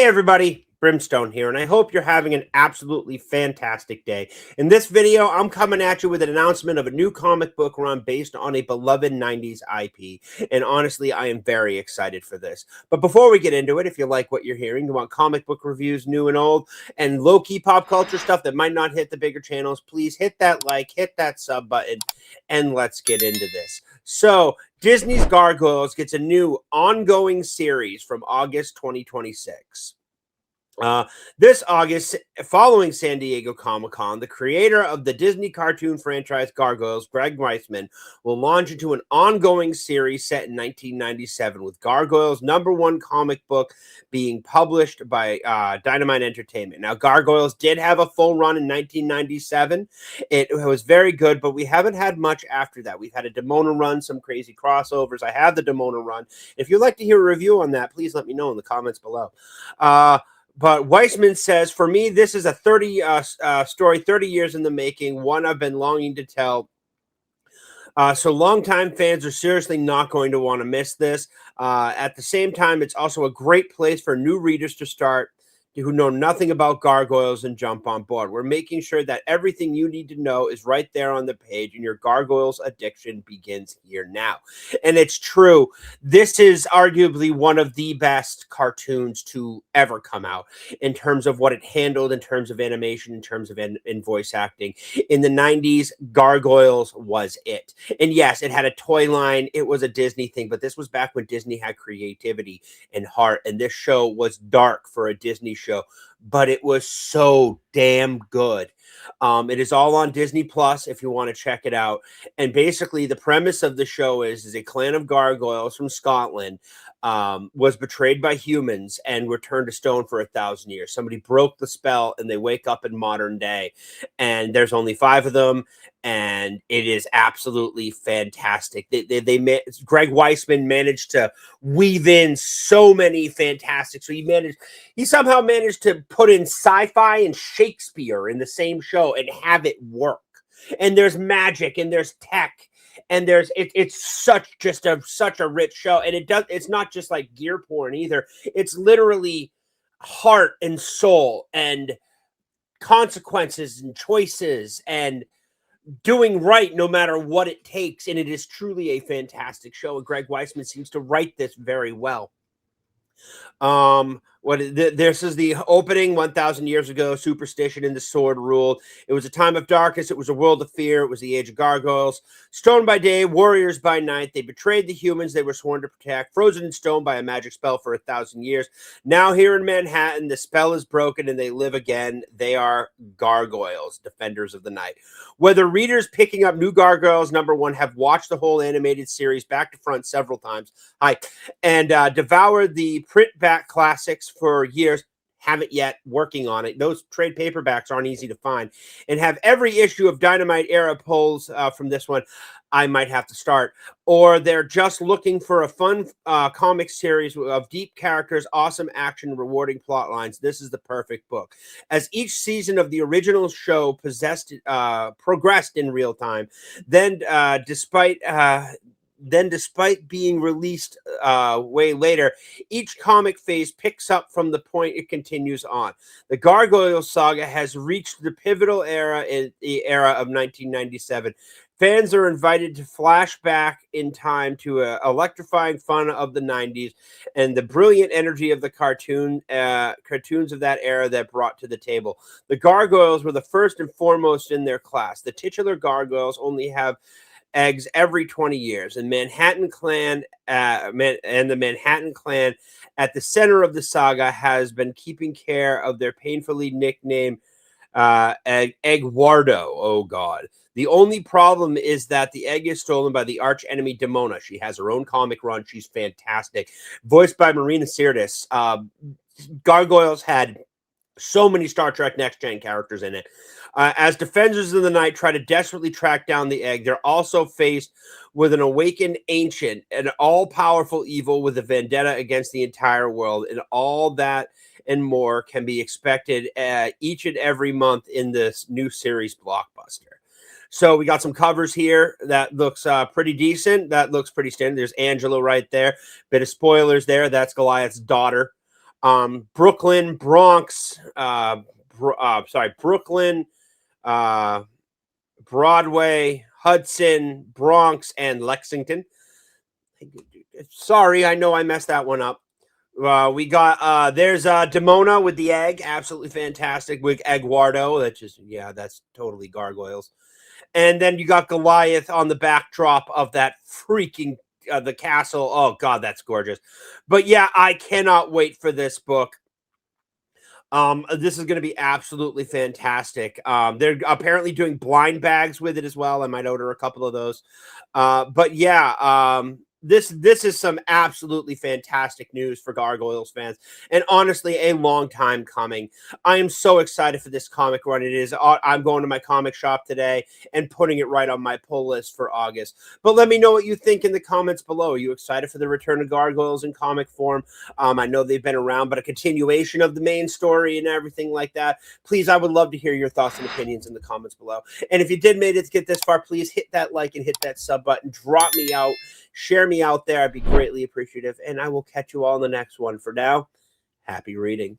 Hey everybody, Brimstone here, and I hope you're having an absolutely fantastic day. In this video, I'm coming at you with an announcement of a new comic book run based on a beloved 90s IP, and honestly, I am very excited for this. But before we get into it, if you like what you're hearing, you want comic book reviews, new and old, and low-key pop culture stuff that might not hit the bigger channels, please hit that like, hit that sub button, and let's get into this. So, Disney's Gargoyles gets a new ongoing series from August 2026. This August, following San Diego Comic-Con, the creator of the Disney cartoon franchise Gargoyles, Greg Weisman, will launch into an ongoing series set in 1997, with Gargoyles' #1 comic book being published by Dynamite Entertainment. Now, Gargoyles did have a full run in 1997. It was very good, but we haven't had much after that. We've had a Demona run, some crazy crossovers. I have the Demona run. If you'd like to hear a review on that, please let me know in the comments below. But Weisman says, for me, this is a story 30 years in the making, one I've been longing to tell. So longtime fans are seriously not going to want to miss this. At the same time, it's also a great place for new readers to start who know nothing about Gargoyles and jump on board. We're making sure that everything you need to know is right there on the page, and your Gargoyles addiction begins here now. And it's true. This is arguably one of the best cartoons to ever come out in terms of what it handled, in terms of animation, in terms of in voice acting. In the 90s, Gargoyles was it. And yes, it had a toy line. It was a Disney thing, but this was back when Disney had creativity and heart, and this show was dark for a Disney show, but it was so damn good. It is all on Disney Plus if you want to check it out. And basically, the premise of the show is a clan of gargoyles from Scotland was betrayed by humans and were turned to stone for 1,000 years. Somebody broke the spell, and they wake up in modern day, and there's only 5 of them, and it is absolutely fantastic. Greg Weisman managed to weave in so many fantastic. So he somehow managed to put in sci-fi and Shakespeare in the same show and have it work. And there's magic, and there's tech, and it's such a rich show. And it's not just like gear porn either. It's literally heart and soul and consequences and choices and doing right no matter what it takes. And it is truly a fantastic show, and Greg Weisman seems to write this very well. This is the opening. 1,000 years ago, superstition and the sword ruled. It was a time of darkness. It was a world of fear. It was the age of gargoyles. Stone by day, warriors by night. They betrayed the humans they were sworn to protect, frozen in stone by a magic spell for 1,000 years. Now here in Manhattan, the spell is broken and they live again. They are gargoyles, defenders of the night. Whether readers picking up new Gargoyles #1 have watched the whole animated series back to front several times, and devoured the printback classics for years, haven't yet, working on it. Those trade paperbacks aren't easy to find, and have every issue of Dynamite era pulls from this one, I might have to start. Or they're just looking for a fun comic series of deep characters, awesome action, rewarding plot lines. This is the perfect book. As each season of the original show progressed in real time, despite being released way later, each comic phase picks up from the point it continues on. The Gargoyles saga has reached the pivotal era in the era of 1997. Fans are invited to flash back in time to electrifying fun of the 90s and the brilliant energy of the cartoons of that era that brought to the table. The Gargoyles were the first and foremost in their class. The titular Gargoyles only have eggs every 20 years, and the Manhattan Clan at the center of the saga has been keeping care of their painfully nicknamed Eggwardo. Oh God. The only problem is that the egg is stolen by the arch enemy Demona. She has her own comic run. She's fantastic. Voiced by Marina Sirtis. Gargoyles had so many Star Trek Next Gen characters in it. As defenders of the night try to desperately track down the egg, they're also faced with an awakened ancient, an all-powerful evil with a vendetta against the entire world. And all that and more can be expected each and every month in this new series blockbuster. So we got some covers here. That looks pretty decent. That looks pretty standard. There's Angela right there. Bit of spoilers there. That's Goliath's daughter. Brooklyn, Bronx, Brooklyn, uh, Broadway, Hudson, Bronx, and Lexington. Sorry, I know I messed that one up. We got there's Demona with the egg, absolutely fantastic with Eduardo. That's just that's totally Gargoyles. And then you got Goliath on the backdrop of that freaking the castle. Oh god, that's gorgeous. But yeah, I cannot wait for this book. This is going to be absolutely fantastic. They're apparently doing blind bags with it as well. I might order a couple of those. But yeah, this is some absolutely fantastic news for Gargoyles fans, and honestly, a long time coming. I am so excited for this comic run. It is. I'm going to my comic shop today and putting it right on my pull list for August. But let me know what you think in the comments below. Are you excited for the return of Gargoyles in comic form? I know they've been around, but a continuation of the main story and everything like that. Please, I would love to hear your thoughts and opinions in the comments below. And if you did made it to get this far, please hit that like and hit that sub button. Drop me out. Share me out there. I'd be greatly appreciative. And I will catch you all in the next one. For now, happy reading.